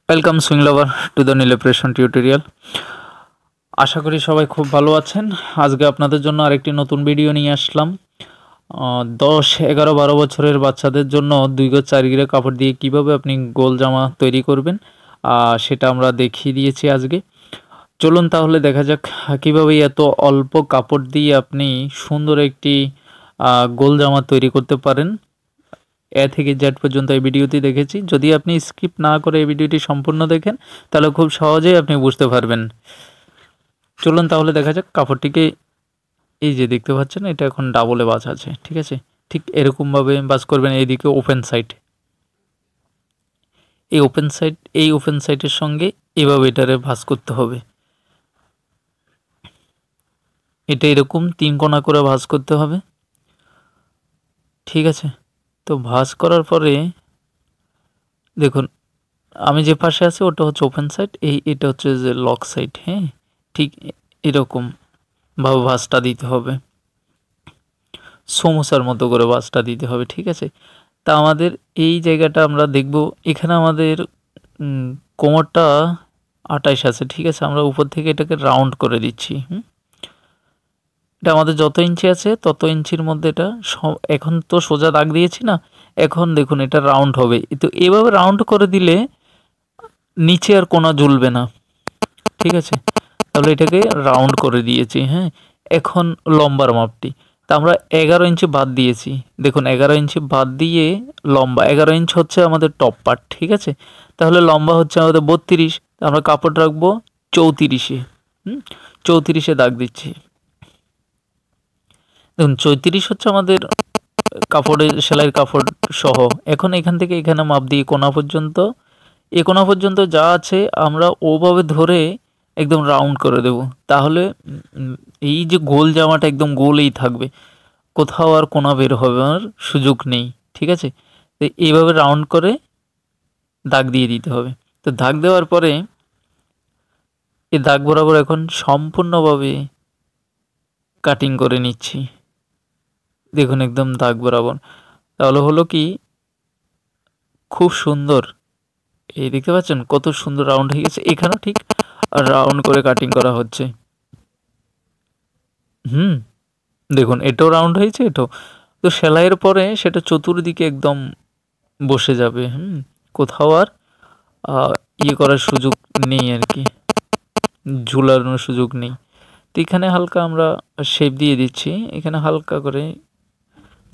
Welcome swing lover to the নীলেপ্রেশন tutorial. আশা করি সবাই খুব ভালো আছেন। আজকে আপনাদের জন্য আরেকটি নতুন ভিডিও নিয়ে আসলাম। 10, 11, 12 বছরের বাচ্চাদের জন্য 2 গজ 4 গিরা কাপড় দিয়ে কিভাবে আপনি গোল জামা তৈরি করবেন সেটা আমরা দেখিয়ে দিয়েছি আজকে। চলুন তাহলে দেখা যাক কিভাবে এত অল্প কাপড় দিয়ে আপনি সুন্দর একটি গোল জামা তৈরি করতে পারেন। এ থেকে জেড পর্যন্ত এই ভিডিওটি দেখেছি। যদি আপনি স্কিপ না করে এই ভিডিওটি সম্পূর্ণ দেখেন তাহলে খুব সহজেই আপনি বুঝতে পারবেন। চলুন তাহলে দেখা যাক। কাপড়টিকে এই যে দেখতে পাচ্ছেন, এটা এখন ডাবলে ভাঁজ আছে, ঠিক আছে। ঠিক এরকমভাবে ভাঁজ করবেন। এইদিকে ওপেন সাইড, এই ওপেন সাইডের সঙ্গে এভাবে এটারে ভাঁজ করতে হবে। এটা এরকম 3 কোণা করে ভাঁজ করতে হবে, ঠিক আছে। তো ভাঁজ করার পরে দেখুন, আমি যে পাশে আছি ওটা হচ্ছে ওপেন সাইড, এটা হচ্ছে যে লক সাইড। হ্যাঁ, ঠিক এরকম ভাবে ভাঁজটা দিতে হবে, সমোসার মতো করে ভাঁজটা দিতে হবে, ঠিক আছে। তা আমাদের এই জায়গাটা আমরা দেখব, এখানে আমাদের কোমরটা 28 আছে, ঠিক আছে। আমরা উপর থেকে এটাকে রাউন্ড করে দিচ্ছি। এটা আমাদের যত ইঞ্চি আছে তত ইঞ্চির মধ্যে এটা এখন তো সোজা দাগ দিয়েছি না, এখন দেখুন এটা রাউন্ড হবে। তো এভাবে রাউন্ড করে দিলে নিচে আর কোনা ঝুলবে না, ঠিক আছে। তাহলে এটাকে রাউন্ড করে দিয়েছি। হ্যাঁ, এখন লম্বার মাপটি তা আমরা 11 ইঞ্চি বাদ দিয়েছি। দেখুন 11 ইঞ্চি বাদ দিয়ে লম্বা 11 ইঞ্চ হচ্ছে আমাদের টপ পার্ট, ঠিক আছে। তাহলে লম্বা হচ্ছে আমাদের 32। আমরা কাপড় রাখবো 34-এ। 34-এ দাগ দিচ্ছি। দেখুন 34 হচ্ছে আমাদের কাপড়ের সেলাইয়ের কাপড় সহ। এখন এখান থেকে এখানে মাপ দিয়ে কোনা পর্যন্ত, এই কোনা পর্যন্ত যা আছে আমরা ওভাবে ধরে একদম রাউন্ড করে দেব। তাহলে এই যে গোল জামাটা একদম গোলই থাকবে, কোথাও আর কোনা বের হওয়ার সুযোগ নেই, ঠিক আছে। তো এইভাবে রাউন্ড করে দাগ দিয়ে দিতে হবে। তো দাগ দেওয়ার পরে এই দাগ বরাবর এখন সম্পূর্ণভাবে কাটিং করে নিচ্ছি। দেখুন একদম দাগ বরাবর। তাহলে হলো কি, খুব সুন্দর। এই দেখতে পাচ্ছেন কত সুন্দর রাউন্ড হয়ে গেছে। এখানেও ঠিক রাউন্ড করে কাটিং করা হচ্ছে। দেখুন এটাও রাউন্ড হয়েছে, এটাও। তো সেলাইয়ের পরে সেটা চতুর্দিকে একদম বসে যাবে। কোথাও আর ইয়ে করার সুযোগ নেই আর কি, ঝুলানোর সুযোগ নেই। তো এখানে হালকা আমরা শেপ দিয়ে দিচ্ছি, এখানে হালকা করে,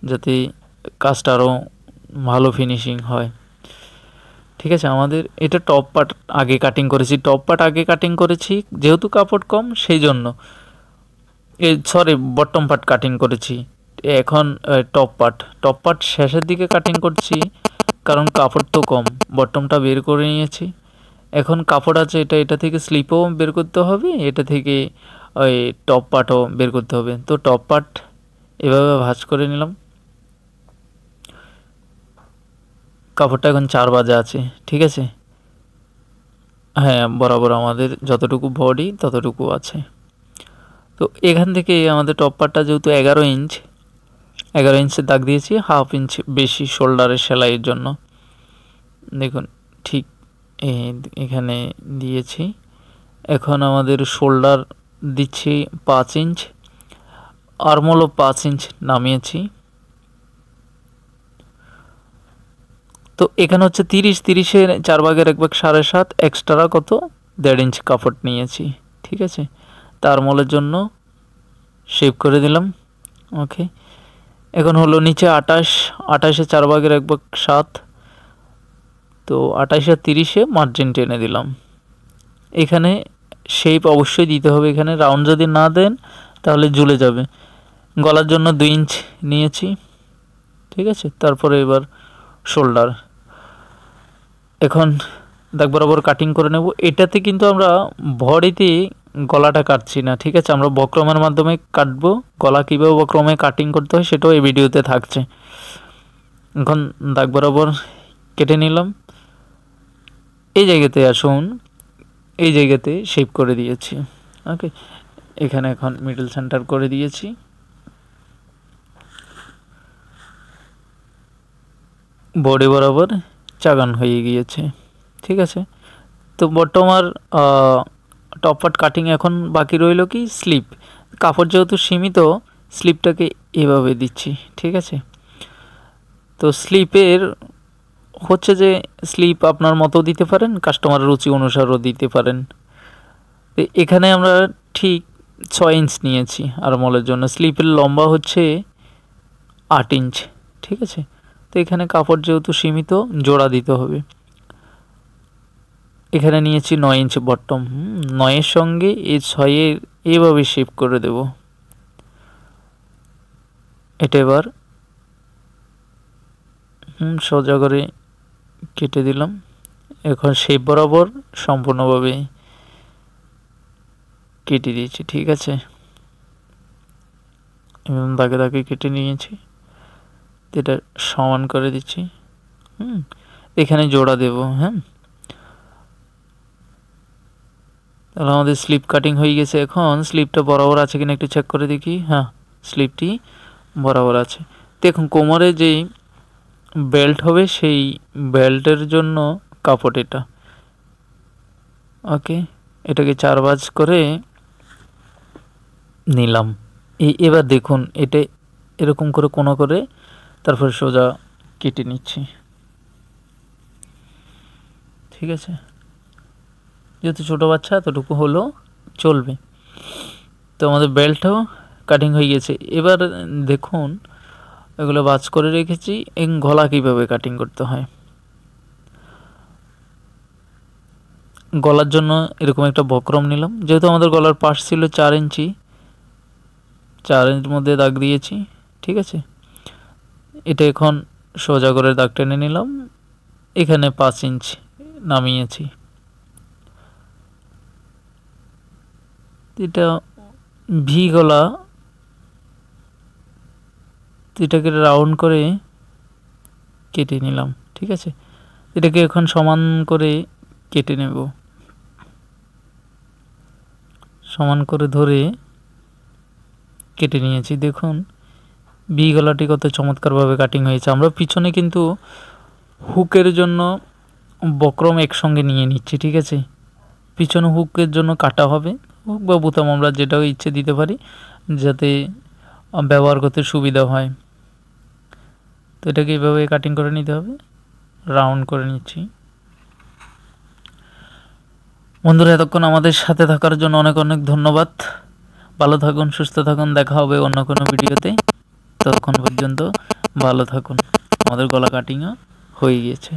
যাতে কাজটা আরও ভালো ফিনিশিং হয়, ঠিক আছে। আমাদের এটা টপ পার্ট আগে কাটিং করেছি, যেহেতু কাপড় কম সেই জন্য। বটম পার্ট কাটিং করেছি। এখন টপ পার্ট শেষের দিকে কাটিং করছি, কারণ কাপড় তো কম। বটমটা বের করে নিয়েছি। এখন কাপড় আছে, এটা থেকে স্লিপও বের করতে হবে, এটা থেকে ওই টপ পার্টও বের করতে হবে। তো টপ পার্ট এভাবে ভাঁজ করে নিলাম। কাপড়টা এখন 4 ভাঁজে আছে, ঠিক আছে। হ্যাঁ, বরাবর আমাদের যতটুকু বডি ততটুকু আছে। তো এখান থেকে আমাদের টপ পার্টটা যেহেতু 11 ইঞ্চের দাগ দিয়েছি, হাফ ইঞ্চ বেশি শোল্ডারের সেলাইয়ের জন্য। দেখুন ঠিক এখানে দিয়েছি। এখন আমাদের শোল্ডার দিচ্ছি 5 ইঞ্চ, আর্মহোলও 5 ইঞ্চ নামিয়েছি। তো এখানে হচ্ছে 30-30-এর 4 ভাগের 1 ভাগ 7.5, এক্সট্রা কত 1.5 ইঞ্চ কাপড় নিয়েছি, ঠিক আছে। তার মলের জন্য শেপ করে দিলাম। ওকে, এখন হলো নিচে 28-28-এ 4 ভাগের 1 ভাগ 7। তো 28 আর 30-এ মার্জিন টেনে দিলাম। এখানে শেপ অবশ্যই দিতে হবে, এখানে রাউন্ড যদি না দেন তাহলে ঝুলে যাবে। গলার জন্য 2 ইঞ্চ নিয়েছি, ঠিক আছে। তারপরে এবার শোল্ডার, এখন দাগ বরাবর কাটিং করে নেব। এটাতে কিন্তু আমরা বডিতে গলাটা কাটছি না, ঠিক আছে। আমরা বক্রমের মাধ্যমে কাটবো। গলা কীভাবে বক্রমে কাটিং করতে হয় সেটাও এই ভিডিওতে থাকছে। এখন দাগ বরাবর কেটে নিলাম। এই জায়গাতে আসুন, এই জায়গাতে শেপ করে দিয়েছি। ওকে, এখানে এখন মিডল সেন্টার করে দিয়েছি। বডি বরাবর চাগান হয়ে গিয়েছে, ঠিক আছে। তো বর্তমান টপ পার্ট কাটিং এখন বাকি রইল কি স্লিপ। কাপড় যেহেতু সীমিত, স্লিপটাকে এভাবে দিচ্ছি, ঠিক আছে। তো স্লিপের হচ্ছে যে স্লিপ আপনার মতো দিতে পারেন, কাস্টমারের রুচি অনুসারও দিতে পারেন। তো এখানে আমরা ঠিক 6 ইঞ্চ নিয়েছি আরমোলের জন্য। স্লিপের লম্বা হচ্ছে 8 ইঞ্চ, ঠিক আছে। তো এখানে কাপড় যেহেতু সীমিত, জোড়া দিতে হবে। এখানে নিয়েছি 9 ইঞ্চ বটম। 9-এর সঙ্গে এই 6-এর এভাবে শেপ করে দেব। এটা এবার সোজা করে কেটে দিলাম। এখন শেপ বরাবর সম্পূর্ণভাবে কেটে দিয়েছি, ঠিক আছে। এবং দাগে দাগে কেটে নিয়েছি, এটা সমান করে দিচ্ছি। এখানে জোড়া দেব। হ্যাঁ, তাহলে আমাদের স্লিপ কাটিং হয়ে গেছে। এখন স্লিপটা বরাবর আছে কিনা একটু চেক করে দেখি। হ্যাঁ, স্লিপটি বরাবর আছে। দেখুন কোমরে যেই বেল্ট হবে সেই বেল্টের জন্য কাপড় এটা। ওকে, এটাকে 4 ভাঁজ করে নিলাম। এবার দেখুন এটা এরকম করে কোণা করে তারপর সোজা কেটে নিচ্ছি, ঠিক আছে। যেহেতু ছোটো বাচ্চা এতটুকু হলো চলবে। তো আমাদের বেল্টও কাটিং হয়ে গেছে। এবার দেখুন এগুলো ভাঁজ করে রেখেছি। গলা কীভাবে কাটিং করতে হয়। গলার জন্য এরকম একটা বক্রম নিলাম। যেহেতু আমাদের গলার পাশ ছিল 4 ইঞ্চি, 4 ইঞ্চির মধ্যে দাগ দিয়েছি, ঠিক আছে। এটা এখন সোজা করে দাগ টেনে নিলাম। এখানে 5 ইঞ্চ নামিয়েছি। এটা ভি গলা, এটাকে রাউন্ড করে কেটে নিলাম, ঠিক আছে। এটাকে এখন সমান করে কেটে নেব। সমান করে ধরে কেটে নিয়েছি। দেখুন ভি গলাটি কত চমৎকারভাবে কাটিং হয়েছে। আমরা পিছনে কিন্তু হুকের জন্য বক্রম একসঙ্গে নিয়ে নিচ্ছি, ঠিক আছে। পিছনে হুকের জন্য কাটা হবে, হুক বা বোতাম আমরা যেটা ইচ্ছে দিতে পারি যাতে ব্যবহার করতে সুবিধা হয়। তো এটাকে এইভাবে কাটিং করে নিতে হবে। রাউন্ড করে নিচ্ছি। বন্ধুরা এতক্ষণ আমাদের সাথে থাকার জন্য অনেক অনেক ধন্যবাদ। ভালো থাকুন, সুস্থ থাকুন। দেখা হবে অন্য কোনো ভিডিওতে। ততক্ষণ পর্যন্ত ভালো থাকুন। আমাদের গলা কাটিংও হয়ে গিয়েছে।